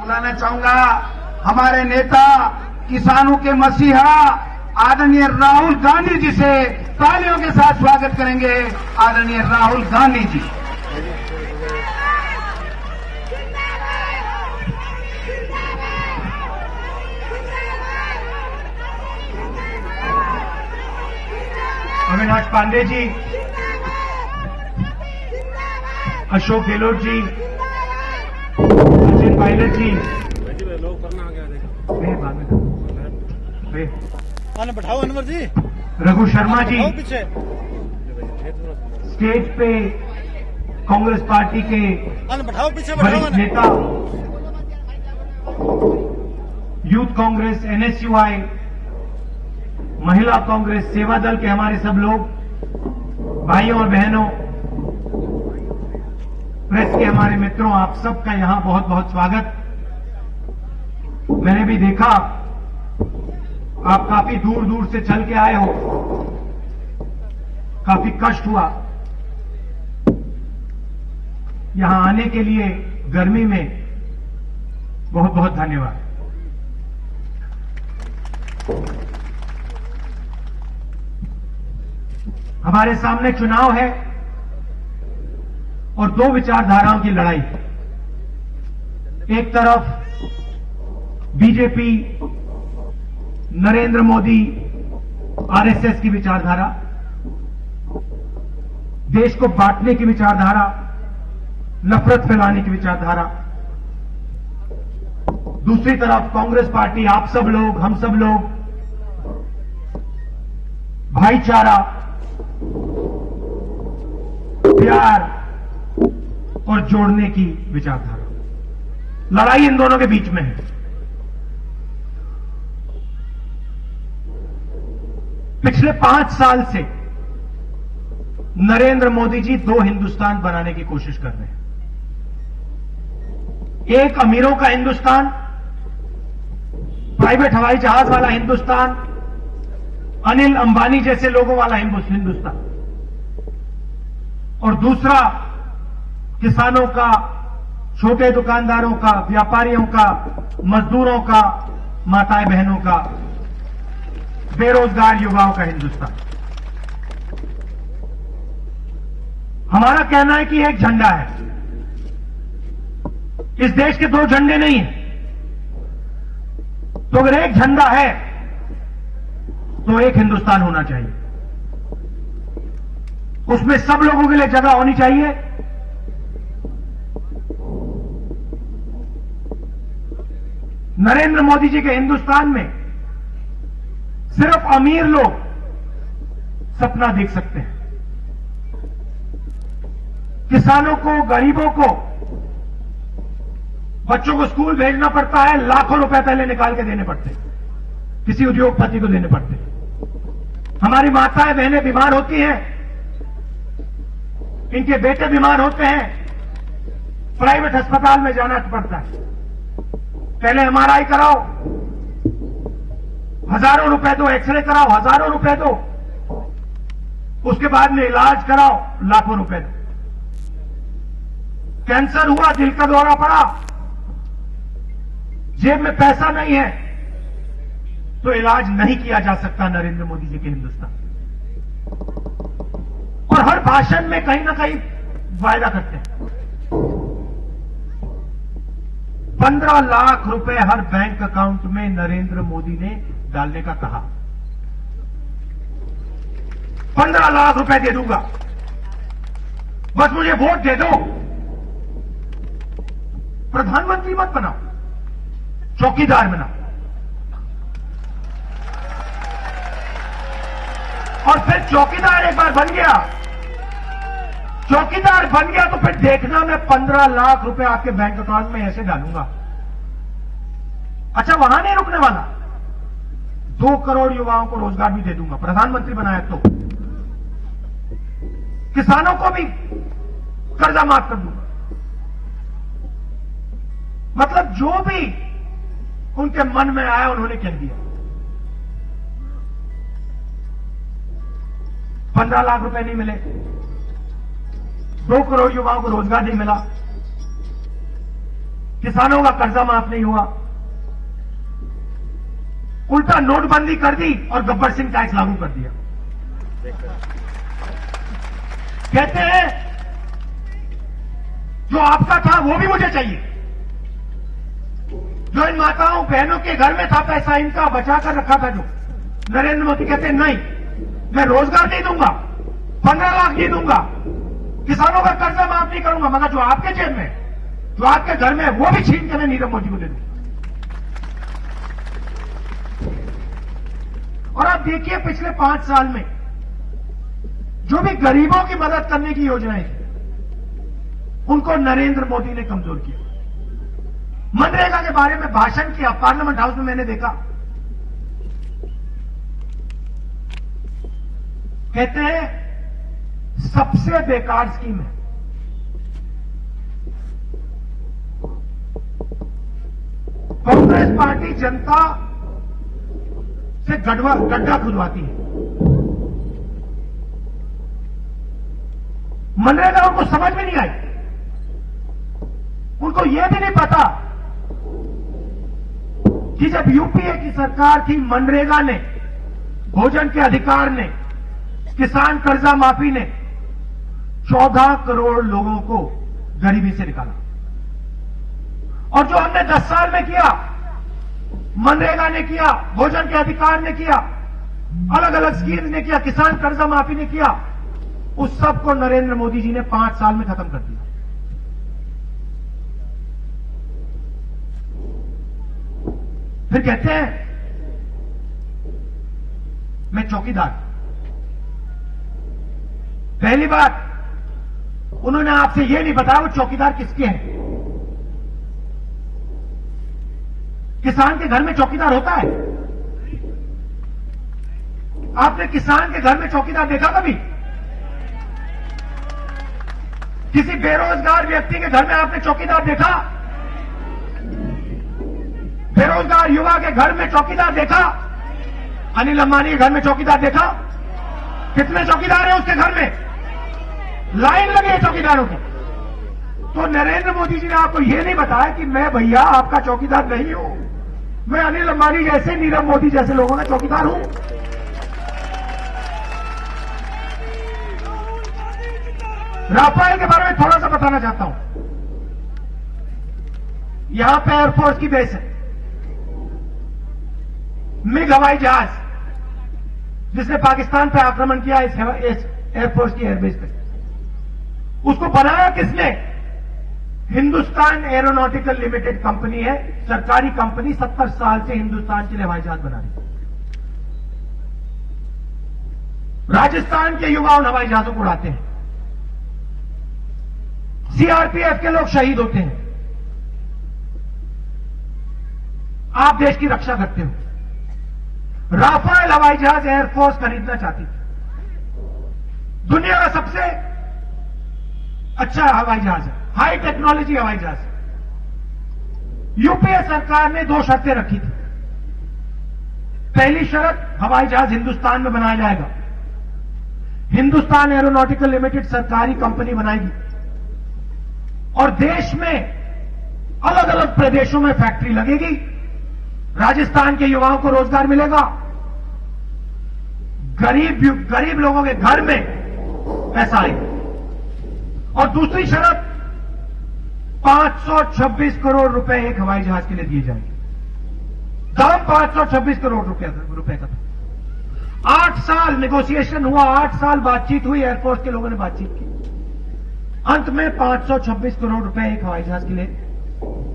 बुलाना चाहूंगा हमारे नेता, किसानों के मसीहा आदरणीय राहुल गांधी जी से तालियों के साथ स्वागत करेंगे। आदरणीय राहुल गांधी जी। अविनाश पांडे जी, अशोक गहलोत जी, सचिन पायलट जी, बैठाओ अनवर जी, रघु शर्मा जी, पीछे स्टेज पे कांग्रेस पार्टी के बैठाओ, पीछे वरिष्ठ नेता, यूथ कांग्रेस, एनएसयूआई, महिला कांग्रेस, सेवा दल के हमारे सब लोग, भाइयों और बहनों, प्रेस के हमारे मित्रों, आप सबका यहां बहुत बहुत स्वागत। मैंने भी देखा आप काफी दूर दूर से चल के आए हो, काफी कष्ट हुआ यहां आने के लिए गर्मी में। बहुत बहुत धन्यवाद। हमारे सामने चुनाव है और दो विचारधाराओं की लड़ाई है। एक तरफ बीजेपी, नरेंद्र मोदी, आरएसएस की विचारधारा, देश को बांटने की विचारधारा, नफरत फैलाने की विचारधारा। दूसरी तरफ कांग्रेस पार्टी, आप सब लोग, हम सब लोग, भाईचारा, प्यार और जोड़ने की विचारधारा। लड़ाई इन दोनों के बीच में है। पिछले 5 साल से नरेंद्र मोदी जी 2 हिंदुस्तान बनाने की कोशिश कर रहे हैं। एक अमीरों का हिंदुस्तान, प्राइवेट हवाई जहाज वाला हिंदुस्तान, अनिल अंबानी जैसे लोगों वाला हिंदुस्तान, और दूसरा किसानों का, छोटे दुकानदारों का, व्यापारियों का, मजदूरों का, माताएं बहनों का, बेरोजगार युवाओं का हिंदुस्तान। हमारा कहना है कि एक झंडा है। इस देश के 2 झंडे नहीं हैं। तो अगर एक झंडा है तो एक हिंदुस्तान होना चाहिए। उसमें सब लोगों के लिए जगह होनी चाहिए। नरेंद्र मोदी जी के हिंदुस्तान में सिर्फ अमीर लोग सपना देख सकते हैं। किसानों को, गरीबों को, बच्चों को स्कूल भेजना पड़ता है, लाखों रुपए पहले निकाल के देने पड़ते हैं, किसी उद्योगपति को देने पड़ते हैं। हमारी माताएं बहनें बीमार होती हैं, इनके बेटे बीमार होते हैं, प्राइवेट अस्पताल में जाना पड़ता है। पहले एमआरआई कराओ, हजारों रुपए दो, एक्सरे कराओ, हजारों रुपए दो, उसके बाद में इलाज कराओ, लाखों रुपए दो। कैंसर हुआ, दिल का दौरा पड़ा, जेब में पैसा नहीं है तो इलाज नहीं किया जा सकता नरेंद्र मोदी जी के हिंदुस्तान। और हर भाषण में कहीं ना कहीं वायदा करते हैं। 15 लाख रुपए हर बैंक अकाउंट में नरेंद्र मोदी ने डालने का कहा। 15 लाख रुपए दे दूंगा, बस मुझे वोट दे दो। प्रधानमंत्री मत बनाओ, चौकीदार बनाओ। और फिर चौकीदार एक बार बन गया, चौकीदार बन गया तो फिर देखना मैं 15 लाख रुपए आपके बैंक अकाउंट में ऐसे डालूंगा। अच्छा, वहां नहीं रुकने वाला, 2 करोड़ युवाओं को रोजगार भी दे दूंगा, प्रधानमंत्री बनाया तो। किसानों को भी कर्जा माफ कर दूंगा। मतलब जो भी उनके मन में आया उन्होंने कह दिया। 15 लाख रुपए नहीं मिले, 2 करोड़ युवाओं को रोजगार नहीं मिला, किसानों का कर्जा माफ नहीं हुआ, उल्टा नोटबंदी कर दी और गब्बर सिंह टैक्स लागू कर दिया। कहते हैं जो आपका था वो भी मुझे चाहिए, जो इन माताओं बहनों के घर में था पैसा इनका बचा कर रखा था जो, नरेंद्र मोदी कहते हैं नहीं, मैं रोजगार नहीं दूंगा, 15 लाख नहीं दूंगा, किसानों का कर्जा माफ नहीं करूंगा, मगर जो आपके जेब में, जो आपके घर में है वो भी छीन के मैं नीरव मोदी को दे दूंगा। और आप देखिए पिछले 5 साल में जो भी गरीबों की मदद करने की योजनाएं थी उनको नरेंद्र मोदी ने कमजोर किया। मनरेगा के बारे में भाषण किया पार्लियामेंट हाउस में, मैंने देखा, कहते हैं सबसे बेकार स्कीम है। कांग्रेस पार्टी जनता से गड्ढा खुदवाती है। मनरेगा उनको समझ में नहीं आई, उनको यह भी नहीं पता कि जब यूपीए की सरकार थी, मनरेगा ने, भोजन के अधिकार ने, किसान कर्जा माफी ने 14 करोड़ लोगों को गरीबी से निकाला। और जो हमने 10 साल में किया, मनरेगा ने किया, भोजन के अधिकार ने किया, अलग अलग स्कीम ने किया, किसान कर्जा माफी ने किया, उस सब को नरेंद्र मोदी जी ने 5 साल में खत्म कर दिया। फिर कहते हैं मैं चौकीदार। पहली बात, उन्होंने आपसे यह नहीं बताया वो चौकीदार किसके हैं। किसान के घर में चौकीदार होता है? आपने किसान के घर में चौकीदार देखा कभी? किसी बेरोजगार व्यक्ति के घर में आपने चौकीदार देखा? बेरोजगार युवा के घर में चौकीदार देखा? अनिल अंबानी के घर में चौकीदार देखा? कितने चौकीदार हैं उसके घर में? लाइन लगी है चौकीदारों की। तो नरेंद्र मोदी जी ने आपको यह नहीं बताया कि मैं भैया आपका चौकीदार नहीं हूं, मैं अनिल अंबानी जैसे, नीरव मोदी जैसे लोगों का चौकीदार हूं। राफेल के बारे में थोड़ा सा बताना चाहता हूं। यहां पे एयरफोर्स की बेस है, मिग हवाई जहाज जिसने पाकिस्तान पे आक्रमण किया इस एयरफोर्स की एयरबेस पे, उसको बनाया किसने? हिंदुस्तान एरोनॉटिकल लिमिटेड कंपनी है, सरकारी कंपनी, 70 साल से हिंदुस्तान के लिए हवाई जहाज बना रही है। राजस्थान के युवा उन हवाई जहाजों को उड़ाते हैं, सीआरपीएफ के लोग शहीद होते हैं, आप देश की रक्षा करते हो। राफेल हवाई जहाज एयरफोर्स खरीदना चाहती थी, दुनिया का सबसे अच्छा हवाई जहाज है, हाई टेक्नोलॉजी हवाई जहाज। यूपीए सरकार ने 2 शर्तें रखी थी। पहली शर्त, हवाई जहाज हिंदुस्तान में बनाया जाएगा, हिंदुस्तान एरोनॉटिकल लिमिटेड सरकारी कंपनी बनाएगी और देश में अलग अलग प्रदेशों में फैक्ट्री लगेगी, राजस्थान के युवाओं को रोजगार मिलेगा, गरीब लोगों के घर में पैसा आएगा। और दूसरी शर्त, 526 करोड़ रुपए एक हवाई जहाज के लिए दिए जाएंगे। दाम 526 करोड़ रुपए का था। 8 साल नेगोशिएशन हुआ, 8 साल बातचीत हुई, एयरफोर्स के लोगों ने बातचीत की, अंत में 526 करोड़ रुपए एक हवाई जहाज के लिए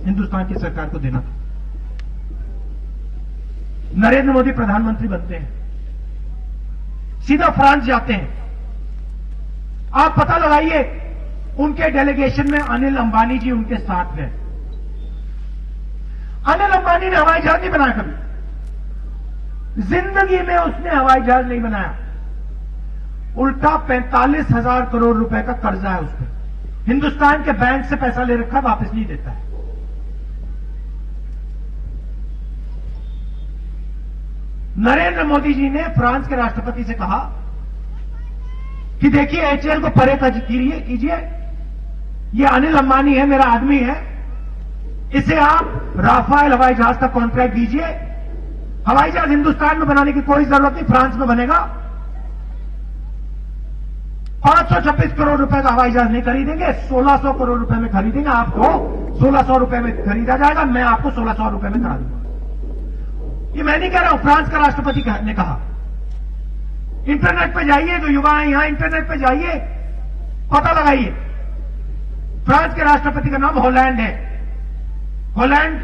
हिंदुस्तान की सरकार को देना था। नरेंद्र मोदी प्रधानमंत्री बनते हैं, सीधा फ्रांस जाते हैं। आप पता लगाइए, उनके डेलीगेशन में अनिल अंबानी जी उनके साथ हैं। अनिल अंबानी ने हवाई जहाज नहीं बनाया कभी, जिंदगी में उसने हवाई जहाज नहीं बनाया। उल्टा 45,000 करोड़ रुपए का कर्जा है उस पर, हिंदुस्तान के बैंक से पैसा ले रखा, वापस नहीं देता है। नरेंद्र मोदी जी ने फ्रांस के राष्ट्रपति से कहा कि देखिए एचएएल को परे कीजिए, ये अनिल अंबानी है, मेरा आदमी है, इसे आप राफेल हवाई जहाज तक कॉन्ट्रैक्ट दीजिए। हवाई जहाज हिंदुस्तान में बनाने की कोई जरूरत नहीं, फ्रांस में बनेगा। 526 करोड़ रुपए का हवाई जहाज नहीं खरीदेंगे, 1600 करोड़ रुपए में खरीदेंगे। आपको 1600 रुपए में खरीदा जाएगा, मैं आपको 1600 रुपए में करा दूंगा। ये मैं नहीं कह रहा हूं, फ्रांस का राष्ट्रपति ने कहा। इंटरनेट पे जाइए, जो युवा हैं यहां इंटरनेट पे जाइए, पता लगाइए। फ्रांस के राष्ट्रपति का नाम होलैंड है। होलैंड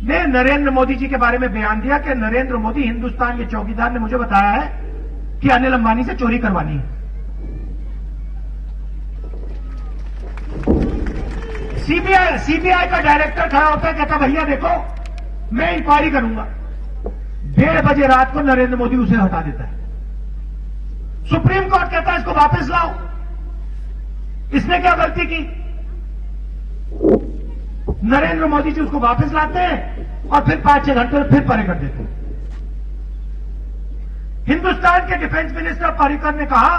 ने नरेंद्र मोदी जी के बारे में बयान दिया कि नरेंद्र मोदी हिंदुस्तान के चौकीदार ने मुझे बताया है कि अनिल अंबानी से चोरी करवानी है। सीबीआई का डायरेक्टर खड़ा होता है, कहता भैया देखो मैं इंक्वायरी करूंगा। 1:30 बजे रात को नरेंद्र मोदी उसे हटा देता है। सुप्रीम कोर्ट कहता है इसको वापस लाओ, इसने क्या गलती की? नरेंद्र मोदी जी उसको वापस लाते हैं और फिर 5-6 घंटे में फिर परे कर देते हैं। हिंदुस्तान के डिफेंस मिनिस्टर पर्रिकर ने कहा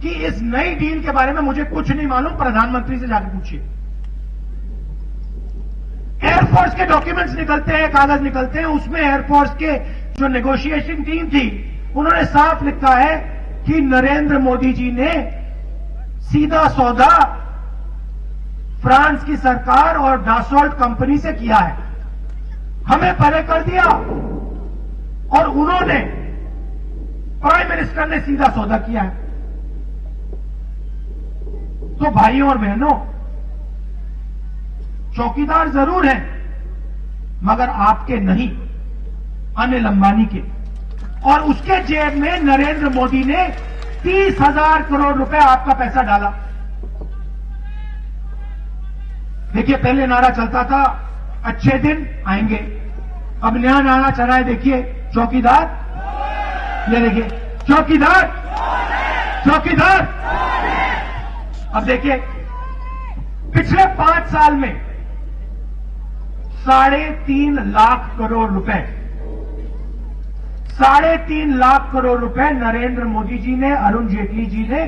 कि इस नई डील के बारे में मुझे कुछ नहीं मालूम, प्रधानमंत्री से जाकर पूछिए। एयरफोर्स के डॉक्यूमेंट्स निकलते हैं, कागज निकलते हैं, उसमें एयरफोर्स के जो नेगोशिएशन टीम थी उन्होंने साफ लिखा है कि नरेंद्र मोदी जी ने सीधा सौदा फ्रांस की सरकार और डासॉल्ट कंपनी से किया है, हमें परे कर दिया और उन्होंने, प्राइम मिनिस्टर ने सीधा सौदा किया है। तो भाइयों और बहनों, चौकीदार जरूर हैं मगर आपके नहीं, अनिल अंबानी के। और उसके जेब में नरेंद्र मोदी ने 30,000 करोड़ रुपए आपका पैसा डाला। देखिए पहले नारा चलता था अच्छे दिन आएंगे, अब नया नारा चला है, देखिए चौकीदार। ये देखिए चौकीदार, चौकीदार। अब देखिए पिछले 5 साल में 3.5 लाख करोड़ रुपए, 3.5 लाख करोड़ रुपए नरेंद्र मोदी जी ने, अरुण जेटली जी ने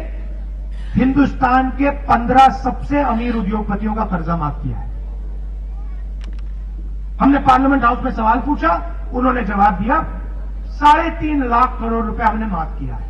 हिंदुस्तान के 15 सबसे अमीर उद्योगपतियों का कर्जा माफ किया है। हमने पार्लियामेंट हाउस में सवाल पूछा, उन्होंने जवाब दिया 3.5 लाख करोड़ रुपए हमने माफ किया है।